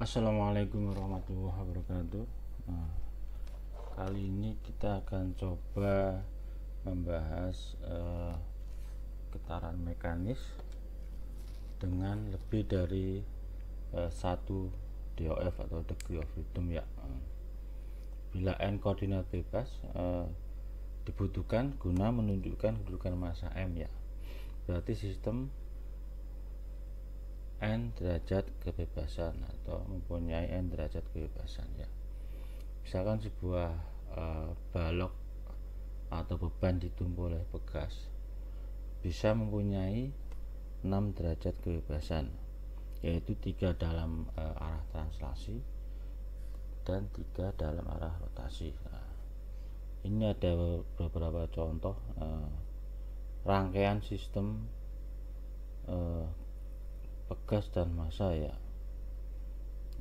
Assalamualaikum warahmatullahi wabarakatuh. Nah, kali ini kita akan coba membahas getaran mekanis dengan lebih dari satu DOF atau degree of freedom ya. Bila n koordinat bebas dibutuhkan guna menunjukkan kedudukan massa M ya. Berarti sistem n derajat kebebasan atau mempunyai n derajat kebebasan ya. Misalkan sebuah balok atau beban ditumpu oleh pegas bisa mempunyai 6 derajat kebebasan, yaitu 3 dalam arah translasi dan 3 dalam arah rotasi. Nah, ini ada beberapa contoh rangkaian sistem pegas dan massa ya.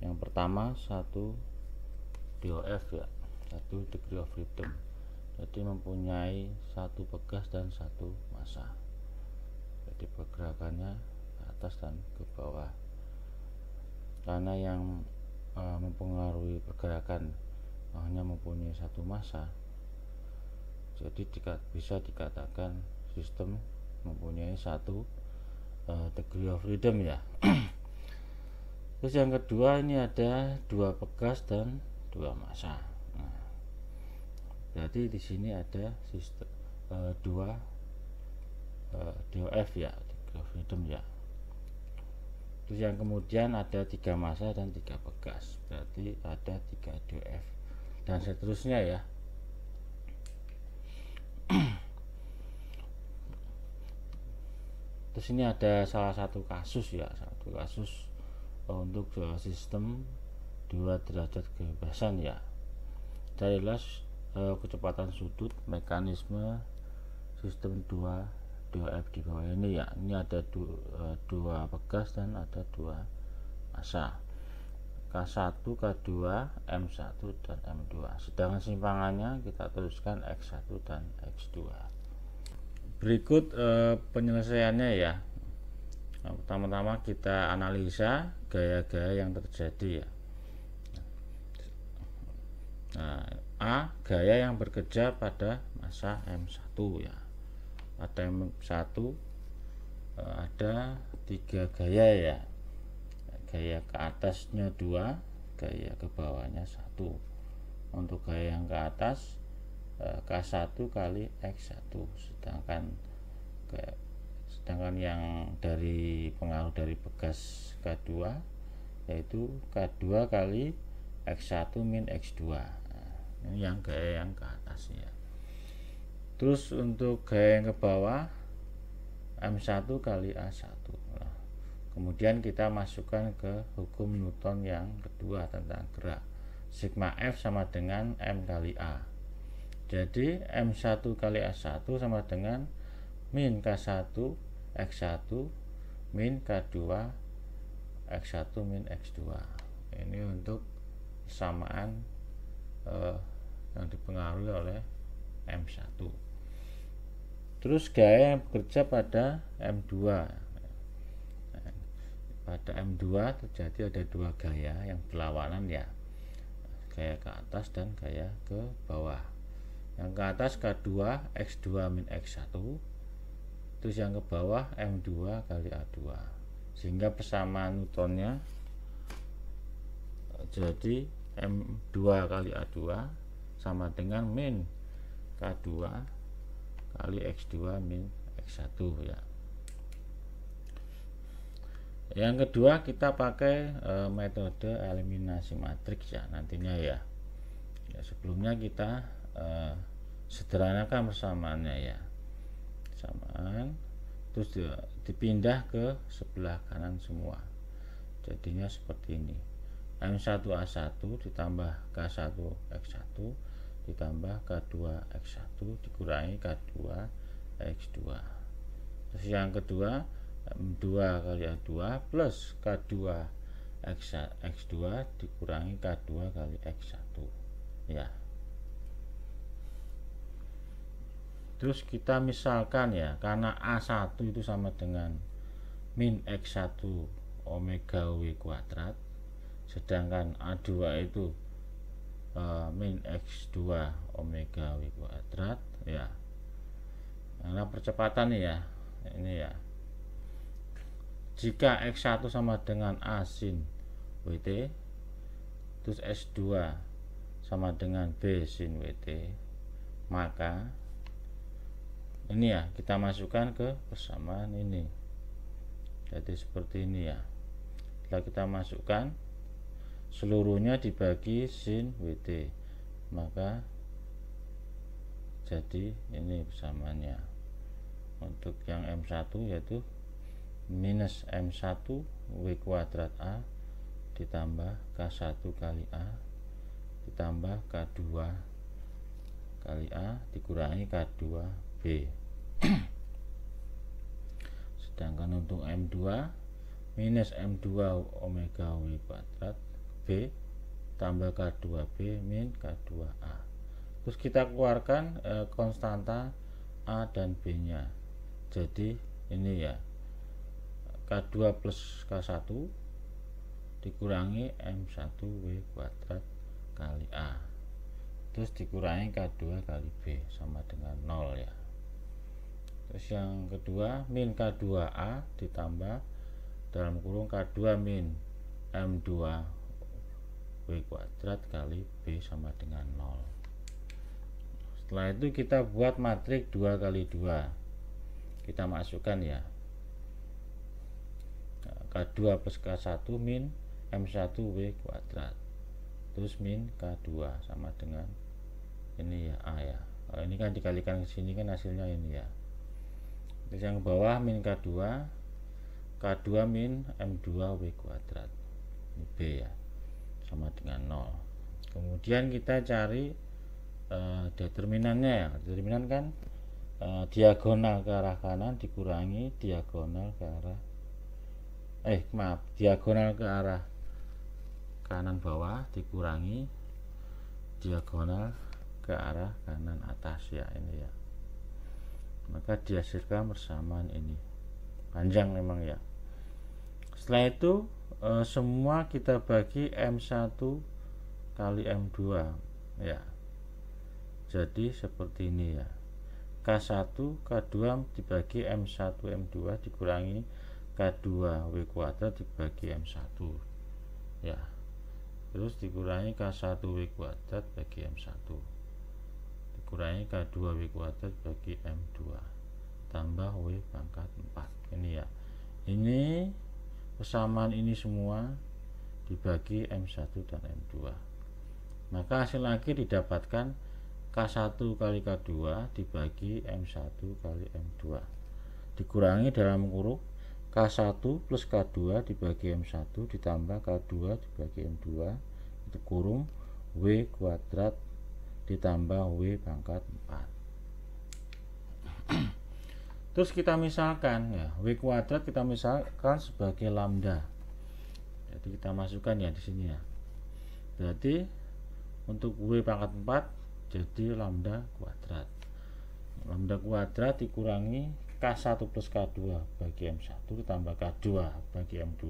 Yang pertama 1 DOF ya, 1 degree of freedom. Jadi mempunyai 1 pegas dan 1 massa. Jadi pergerakannya ke atas dan ke bawah. Karena yang mempengaruhi pergerakan hanya mempunyai 1 massa, jadi bisa dikatakan sistem mempunyai 1 degree of freedom ya. Terus yang kedua, ini ada 2 pegas dan 2 massa. Nah, berarti di sini ada sistem 2 DOF ya, degree of freedom ya. Terus yang kemudian ada 3 massa dan 3 pegas, berarti ada 3 DOF dan seterusnya ya. Terus ini ada salah satu kasus ya, satu kasus untuk sistem 2 derajat kebebasan ya. Carilah kecepatan sudut mekanisme sistem 2 DOF di bawah ini ya. Ini ada 2 pegas dan ada 2 massa, K1, K2, M1 dan M2. Sedangkan simpangannya kita tuliskan X1 dan X2. Berikut penyelesaiannya ya. Nah, pertama-tama kita analisa gaya-gaya yang terjadi ya. Nah, A, gaya yang bekerja pada massa M1 ya. Pada M1 ada 3 gaya ya. Gaya ke atasnya 2, gaya ke bawahnya 1. Untuk gaya yang ke atas K1 kali X1, sedangkan yang dari pengaruh dari pegas K2 yaitu K2 kali X1 min X2. Nah, ini yang gaya yang ke atas ya. Terus untuk gaya yang ke bawah M1 kali A1. Nah, kemudian kita masukkan ke hukum Newton yang kedua tentang gerak. Sigma F sama dengan M kali A. Jadi M1 kali A1 sama dengan min K1 X1 min K2 X1 min X2. Ini untuk persamaan yang dipengaruhi oleh M1. Terus gaya yang bekerja pada M2. Pada M2 terjadi ada 2 gaya yang berlawanan ya. Gaya ke atas dan gaya ke bawah. Yang ke atas K2 X2 min X1, terus yang ke bawah M2 kali A2, sehingga persamaan Newtonnya jadi M2 kali A2 sama dengan min K2 kali X2 min X1 ya. Yang kedua kita pakai metode eliminasi matriks ya nantinya ya. Sebelumnya kita sederhanakan persamaannya ya. Samaan terus dipindah ke sebelah kanan semua, jadinya seperti ini. M1A1 ditambah K1 X1 ditambah K2 X1 dikurangi K2 X2. Terus yang kedua M2 kali A2 plus K2 X2 dikurangi K2 kali X1 ya. Terus kita misalkan ya, karena A1 itu sama dengan min X1 omega W kuadrat, sedangkan A2 itu min X2 omega W kuadrat ya. Karena percepatan nih ya, ini ya, jika X1 sama dengan A sin WT, terus S2 sama dengan B sin WT, maka ini ya kita masukkan ke persamaan ini. Jadi seperti ini ya. Setelah kita masukkan, seluruhnya dibagi sin WT, maka jadi ini persamaannya. Untuk yang M1 yaitu minus M1 W kuadrat A ditambah K1 kali A ditambah K2 kali A dikurangi K2 B. Sedangkan untuk M2 minus M2 omega W kuadrat B tambah K2B min K2A. Terus kita keluarkan konstanta A dan B nya. Jadi ini ya, K2 plus K1 dikurangi M1 W kuadrat kali A, terus dikurangi K2 kali B sama dengan 0 ya. Terus yang kedua min K2A ditambah dalam kurung K2 min M2 W kuadrat kali B sama dengan 0. Setelah itu kita buat matrik 2 kali 2. Kita masukkan ya, K2 plus K1 min M1 W kuadrat, terus min K2 sama dengan ini ya, A ya. Ini kan dikalikan ke sini kan hasilnya ini ya. Terus yang bawah min K2, K2 min M2 W kuadrat, ini B ya, sama dengan 0. Kemudian kita cari determinannya ya. Determinan kan diagonal ke arah kanan dikurangi diagonal ke arah diagonal ke arah kanan bawah dikurangi diagonal ke arah kanan atas ya, ini ya. Maka dihasilkan persamaan ini. Panjang memang ya. Setelah itu semua kita bagi M1 kali M2 ya. Jadi seperti ini ya. K1 K2 dibagi M1 M2 dikurangi K2 W kuadrat dibagi M1 ya. Terus dikurangi K1 W kuadrat bagi M1 dikurangi K2 W kuadrat bagi M2 tambah W pangkat 4. Ini ya. Ini persamaan ini semua dibagi M1 dan M2. Maka hasil akhir didapatkan K1 kali K2 dibagi M1 kali M2 dikurangi dalam kurung K1 plus K2 dibagi M1 ditambah K2 dibagi M2 itu kurung W kuadrat ditambah W pangkat 4. Terus kita misalkan ya, W kuadrat kita misalkan sebagai lambda. Jadi kita masukkan ya di sini ya. Berarti untuk W pangkat 4 jadi lambda kuadrat. Lambda kuadrat dikurangi K1 plus K2 bagi M1 ditambah K2 bagi M2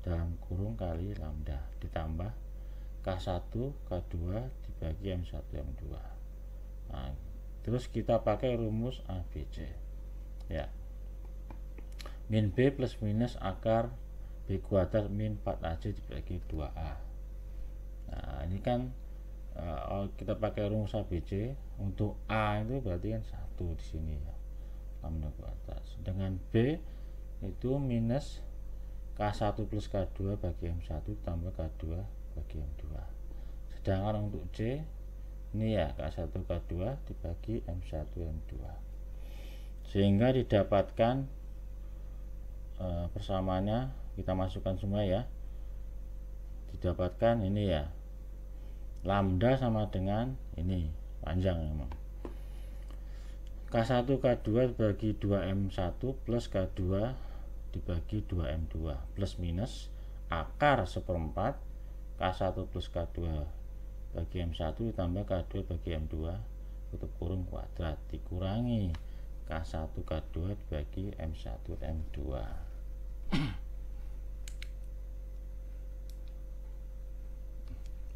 dalam kurung kali lambda ditambah K1 K2 dibagi M1 M2. Nah, terus kita pakai rumus ABC ya. Min B plus minus akar B kuadrat min 4AC dibagi 2A. Nah, ini kan kita pakai rumus ABC. Untuk A itu berarti kan 1 di sini ya, lambda kuadrat. Sedangkan B itu minus K1 plus K2 bagi M1 tambah K2 bagi M2. Sedangkan untuk C ini ya K1 K2 dibagi M1 M2. Sehingga didapatkan persamaannya, kita masukkan semua ya. Didapatkan ini ya, lambda sama dengan ini, panjang memang. K1 K2 dibagi 2M1 plus K2 dibagi 2M2 plus minus akar seperempat K1 plus K2 bagi M1 ditambah K2 bagi M2 tutup kurung kuadrat dikurangi K1 K2 dibagi M1 M2.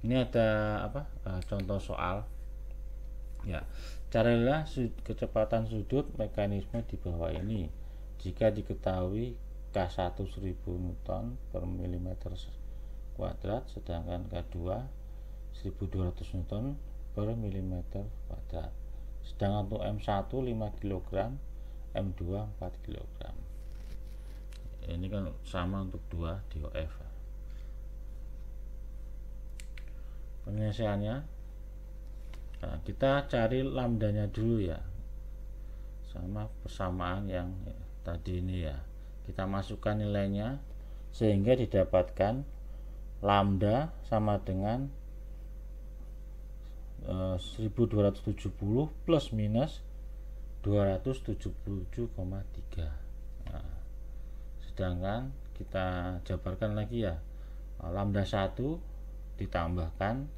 Ini ada apa? Contoh soal. Ya, carilah kecepatan sudut mekanisme di bawah ini. Jika diketahui K1 1000 Newton per milimeter kuadrat, sedangkan K2 1200 Newton per milimeter kuadrat. Sedangkan untuk M1 5 kg, M2 4 kg. Ini kan sama untuk 2 DOF. Penyelesaiannya, nah, kita cari lambdanya dulu ya, sama persamaan yang tadi ini ya. Kita masukkan nilainya sehingga didapatkan lambda sama dengan 1270 plus minus 277,3. Nah, sedangkan kita jabarkan lagi ya, lambda 1 ditambahkan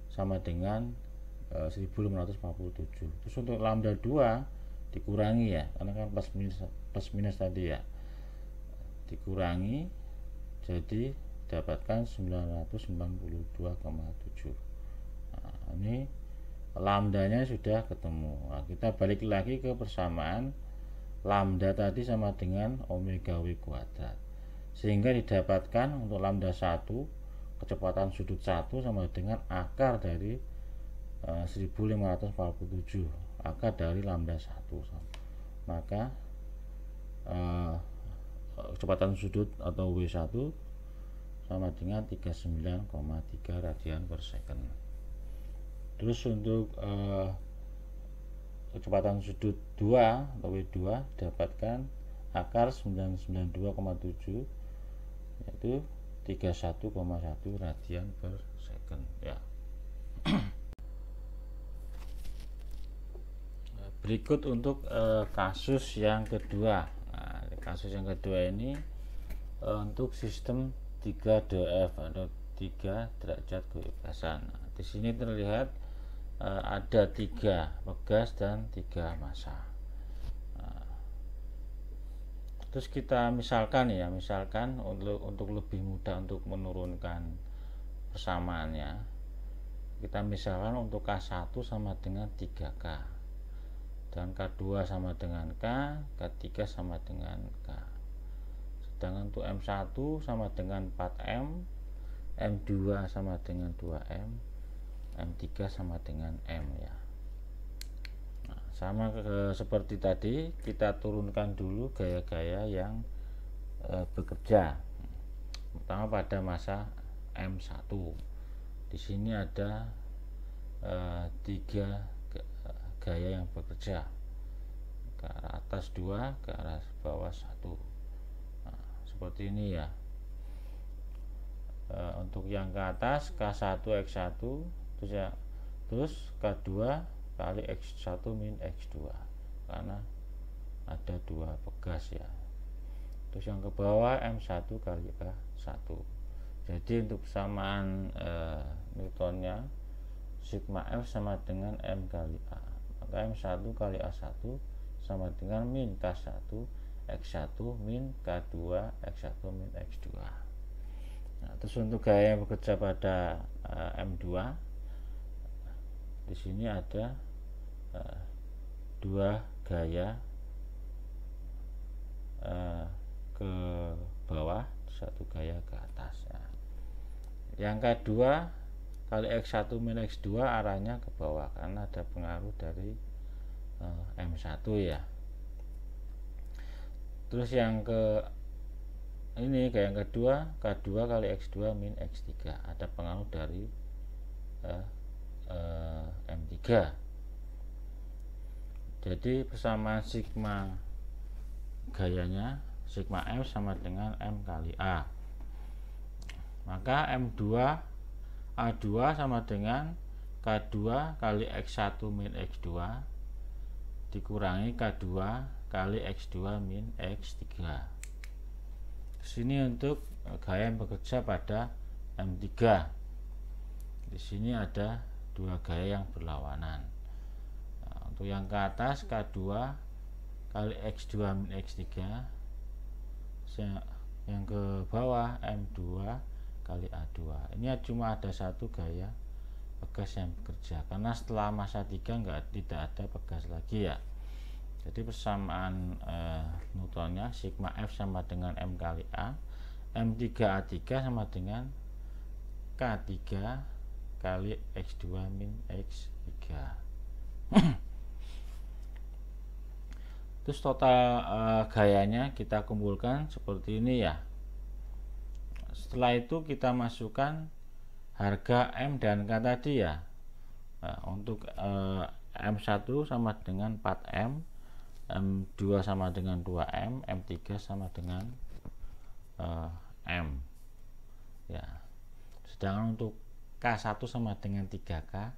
sama dengan 1547. Terus untuk lambda 2 dikurangi ya, karena kan plus minus tadi ya, dikurangi jadi dapatkan 992,7. Nah, ini lambdanya sudah ketemu. Nah, kita balik lagi ke persamaan, lambda tadi sama dengan omega W kuadrat, sehingga didapatkan untuk lambda 1 kecepatan sudut 1 sama dengan akar dari 1547, akar dari lambda 1. Maka kecepatan sudut atau W1 sama dengan 39,3 radian per second. Terus untuk kecepatan sudut 2 atau W2 dapatkan akar 992,7, yaitu 31,1 radian per second ya. Berikut untuk kasus yang kedua. Nah, kasus yang kedua ini untuk sistem 3DF atau 3 derajat kebebasan. Nah, di sini terlihat ada 3 pegas dan 3 massa. Nah, terus kita misalkan ya, untuk lebih mudah untuk menurunkan persamaannya, kita misalkan untuk K1 sama dengan 3K, dan K2 sama dengan K, K3 sama dengan K. Sedangkan untuk M1 sama dengan 4M, M2 sama dengan 2M, M3 sama dengan M ya. Nah, sama seperti tadi, kita turunkan dulu gaya-gaya yang bekerja. Pertama pada massa M1. Di sini ada 3 gaya yang bekerja, ke arah atas 2, ke arah bawah 1. Nah, seperti ini ya. Untuk yang ke atas K1 X1 terus K2 kali X1 min X2, karena ada 2 pegas ya. Terus yang ke bawah M1 kali K1. Jadi untuk persamaan Newtonnya, sigma F sama dengan M kali A. Maka M1 kali A1 sama dengan min K1 X1 min K2 X1 min X2. Nah, terus untuk gaya yang bekerja pada M2, di sini ada 2 gaya ke bawah, 1 gaya ke atas ya. Yang kedua kali X1 min X2 arahnya ke bawah karena ada pengaruh dari M1 ya. Terus yang ke ini gaya yang kedua, K2 kali X2 min X3, ada pengaruh dari M3. Jadi persamaan sigma gayanya, sigma F sama dengan M kali A. Maka M2 A2 sama dengan K2 kali X1 min X2 dikurangi K2 kali X2 min X3. Sini untuk gaya yang bekerja pada M3. Di sini ada 2 gaya yang berlawanan. Nah, untuk yang ke atas K2 kali X2 min X3, yang ke bawah M2 kali A2. Ini cuma ada satu gaya pegas yang bekerja, karena setelah massa 3 tidak ada pegas lagi ya. Jadi persamaan Newtonnya sigma F sama dengan M kali A, M3A3 sama dengan K3 kali X2 min X3. Terus total gayanya kita kumpulkan seperti ini ya. Setelah itu kita masukkan harga M dan K tadi ya. Nah, untuk M1 sama dengan 4M, M2 sama dengan 2M, M3 sama dengan M ya. Sedangkan untuk K1 sama dengan 3K,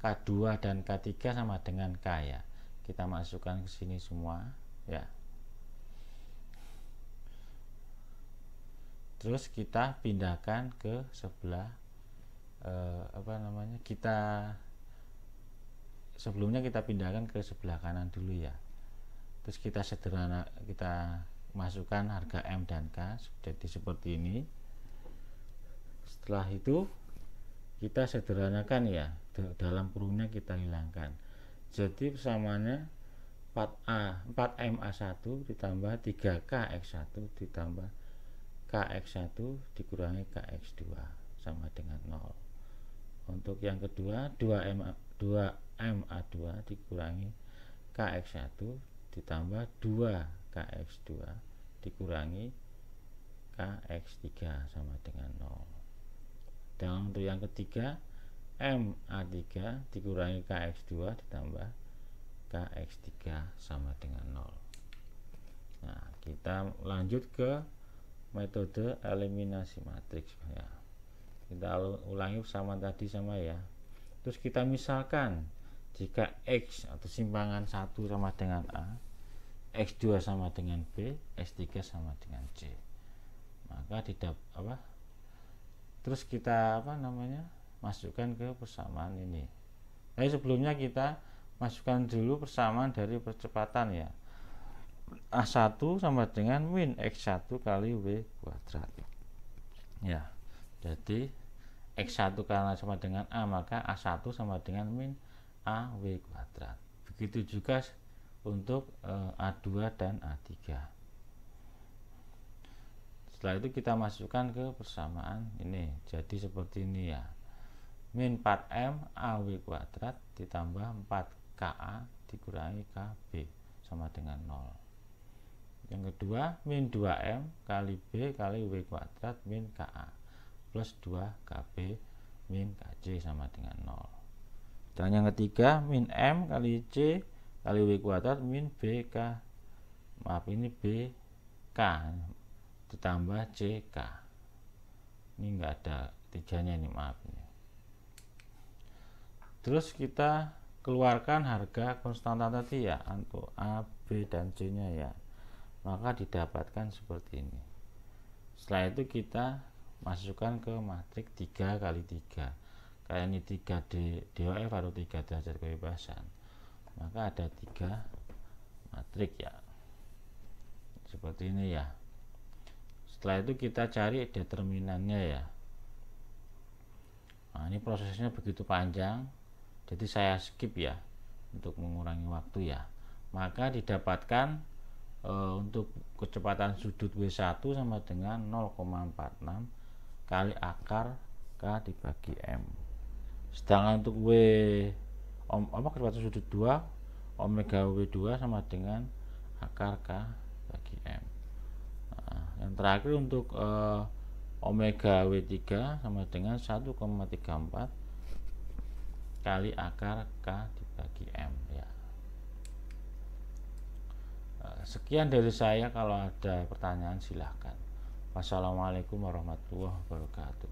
K2 dan K3 sama dengan K ya. Kita masukkan ke sini semua ya. Terus kita pindahkan ke sebelah sebelumnya kita pindahkan ke sebelah kanan dulu ya. Terus kita masukkan harga M dan K jadi seperti ini. Setelah itu kita sederhanakan ya, dalam kurungnya kita hilangkan. Jadi persamaannya 4MA1 ditambah 3KX1 ditambah KX1 dikurangi KX2 sama dengan 0. Untuk yang kedua 2MA2 dikurangi KX1 ditambah 2KX2 dikurangi KX3 sama dengan 0. Dan untuk yang ketiga MA3 dikurangi KX2 ditambah KX3 sama dengan 0. Nah, kita lanjut ke metode eliminasi matriks ya. Kita ulangi persamaan tadi sama ya. Terus kita misalkan jika X atau simpangan 1 sama dengan A, X2 sama dengan B, X3 sama dengan C. Maka terus kita masukkan ke persamaan ini. Tapi sebelumnya kita masukkan dulu persamaan dari percepatan ya. A1 sama dengan min X1 kali W kuadrat ya. Jadi X1 karena sama dengan A, maka A1 sama dengan min AW kuadrat. Begitu juga untuk A2 dan A3. Setelah itu kita masukkan ke persamaan ini. Jadi seperti ini ya. Min 4M AW kuadrat ditambah 4KA dikurangi KB sama dengan 0. Yang kedua min 2M kali B kali W kuadrat min KA plus 2KB min KC sama dengan 0. Dan yang ketiga min M kali C kali W kuadrat min BK, BK ditambah CK. Ini enggak ada tiganya ini, maaf ini. Terus kita keluarkan harga konstanta tadi ya untuk A, B dan C nya ya. Maka didapatkan seperti ini. Setelah itu kita masukkan ke matriks 3 kali 3. Kayak ini 3 DOF atau 3 derajat kebebasan. Maka ada 3 matriks ya. Seperti ini ya. Setelah itu kita cari determinannya ya. Nah, ini prosesnya begitu panjang, jadi saya skip ya untuk mengurangi waktu ya. Maka didapatkan untuk kecepatan sudut W1 sama dengan 0,46 kali akar K dibagi M. Sedangkan untuk kecepatan sudut 2 omega W2 sama dengan akar K bagi M. Nah, yang terakhir untuk omega W3 sama dengan 1,34 kali akar K dibagi M ya. Sekian dari saya, kalau ada pertanyaan silahkan. Wassalamualaikum warahmatullahi wabarakatuh.